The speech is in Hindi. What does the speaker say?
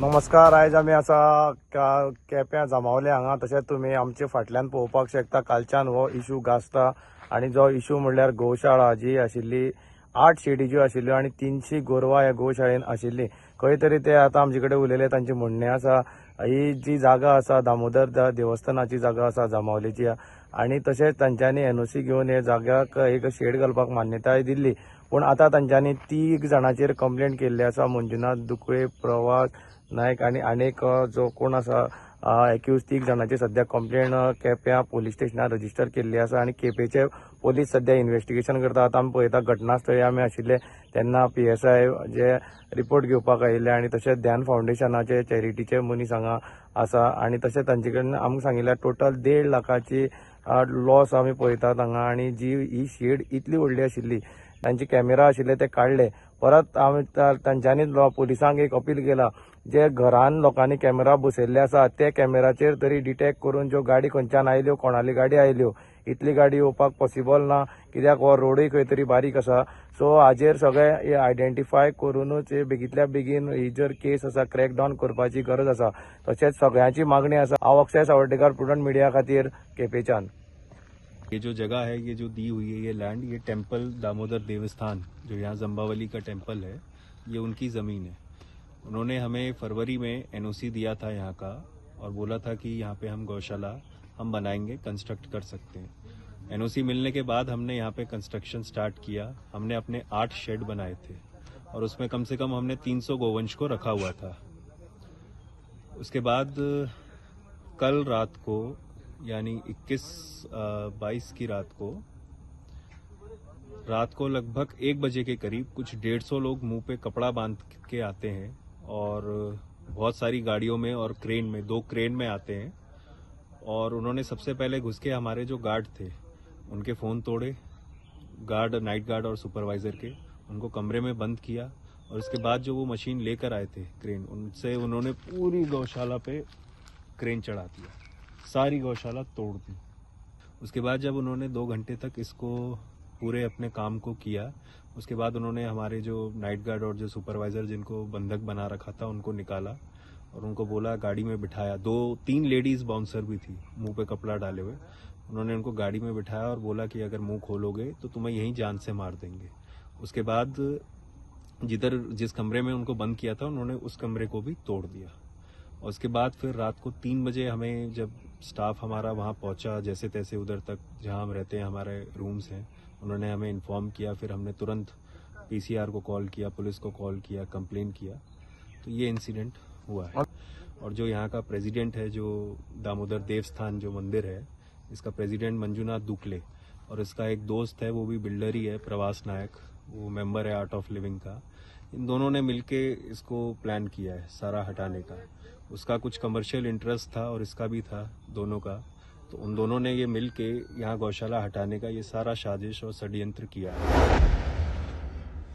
नमस्कार. आयज आमी आसा केप्यां जमावले हांगा. तशेंच तुमी आमचे फाटल्यान पळोवपाक शकता. कालच्यान हो इशू गाजता आनी जो इशू म्हणल्यार गोशाळा जी आशिल्ली 8 शेडी ज्यो आशिल्ल्यो आनी 300 गोरवां ह्या गोशाळेन आशिल्ली. खंय तरी ते आतां आमचे कडेन उलयले तांचे म्हणणें आसा ही जी जागा आसा दामोदर देवस्थानाची जागा आसा जमावलेची आनी तशेंच तांच्यांनी एनओसी घेवन हे जाग्याक एक शेड घालपाक मान्यताय दिल्ली. पूण आतां तांच्यांनी 3 जाणांचेर कंप्लेंट केल्ली आसा. मंजुनाथ दुकळे, प्रवास नायक आनी आनीक जो कोण आसा एक्यूज 3 जाणांची सध्या कंप्लेंट केप्यां पोलीस स्टेशनार रजिस्टर केल्ली आसा आनी केपेचे पोलीस सध्या इन्व्हेस्टिगेशन करता. आतां आमी पळयता घटनास्थळी आमी आशिल्ले तेन्ना PSI जे रिपोर्ट घेवपाक आयिल्ले आनी तशेंच ध्यान फावंडेशनाचे चॅरिटीचे मनीस हांगा आसा आनी तशेंच तांचे कडेन आमकां सांगिल्लें टोटल 1.5 लाखाची लॉस आमी पळयतात हांगा. आनी जी ही शेड इतली व्हडली आशिल्ली तांचे कॅमेरा आशिल्ले ते काडले. परत आमी तांच्यांनी पोलिसांक एक अपील केला जे घरान लोकांनी कॅमेरा बसयल्ले आसा ते कॅमेराचेर तरी डिटेक्ट करून ज्यो गाडी खंयच्यान आयल्यो कोणाली गाडी आयल्यो इतली गाडी येवपाक पॉसिबल ना कित्याक हो रोडूय खंय तरी बारीक आसा. सो हाजेर सगळे आयडेंटिफाय करूनच बेगींतल्या बेगीन ही जर केस आसा क्रॅकडावन करपाची गरज आसा. तशेंच सगळ्यांची मागणी आसा. हांव अक्षय सावड्डेकर, प्रुडंट मिडिया खातीर केपेच्यान. ये जो जगह है, ये जो दी हुई है ये लैंड, ये टेम्पल दामोदर देवस्थान जो यहाँ जम्बावली का टेम्पल है, ये उनकी ज़मीन है. उन्होंने हमें फरवरी में एनओसी दिया था यहाँ का और बोला था कि यहाँ पे हम गौशाला हम बनाएंगे, कंस्ट्रक्ट कर सकते हैं. एनओसी मिलने के बाद हमने यहाँ पे कंस्ट्रक्शन स्टार्ट किया. हमने अपने 8 शेड बनाए थे और उसमें कम से कम हमने 300 गोवंश को रखा हुआ था. उसके बाद कल रात को यानी 21-22 की रात को लगभग 1 बजे के करीब कुछ 150 लोग मुंह पे कपड़ा बांध के आते हैं और बहुत सारी गाड़ियों में और क्रेन में 2 क्रेन में आते हैं और उन्होंने सबसे पहले घुस के हमारे जो गार्ड थे उनके फ़ोन तोड़े, नाइट गार्ड और सुपरवाइज़र के, उनको कमरे में बंद किया और उसके बाद जो वो मशीन लेकर आए थे क्रेन, उनसे उन्होंने पूरी गौशाला पे क्रेन चढ़ा दिया, सारी गौशाला तोड़ दी. उसके बाद जब उन्होंने 2 घंटे तक इसको पूरे अपने काम को किया, उसके बाद उन्होंने हमारे जो नाइट गार्ड और जो सुपरवाइज़र जिनको बंधक बना रखा था उनको निकाला और उनको बोला, गाड़ी में बिठाया. 2-3 लेडीज़ बाउंसर भी थी मुंह पे कपड़ा डाले हुए. उन्होंने उनको गाड़ी में बिठाया और बोला कि अगर मुंह खोलोगे तो तुम्हें यहीं जान से मार देंगे. उसके बाद जिस कमरे में उनको बंद किया था उन्होंने उस कमरे को भी तोड़ दिया. और उसके बाद फिर रात को 3 बजे हमें जब स्टाफ हमारा वहाँ पहुँचा जैसे तैसे उधर तक जहाँ हम रहते हैं, हमारे रूम्स हैं, उन्होंने हमें इन्फॉर्म किया. फिर हमने तुरंत PCR को कॉल किया, पुलिस को कॉल किया, कंप्लेन किया. तो ये इंसिडेंट हुआ है. और जो यहाँ का प्रेसिडेंट है, जो दामोदर देवस्थान जो मंदिर है, इसका प्रेसिडेंट मंजुनाथ दुकले और इसका एक दोस्त है वो भी बिल्डर ही है, प्रवास नायक, वो मेंबर है आर्ट ऑफ लिविंग का. इन दोनों ने मिलके इसको प्लान किया है सारा हटाने का. उसका कुछ कमर्शियल इंटरेस्ट था और इसका भी था, दोनों का. तो उन दोनों ने ये मिल के यहाँ गौशाला हटाने का ये सारा साजिश और षड्यंत्र किया है.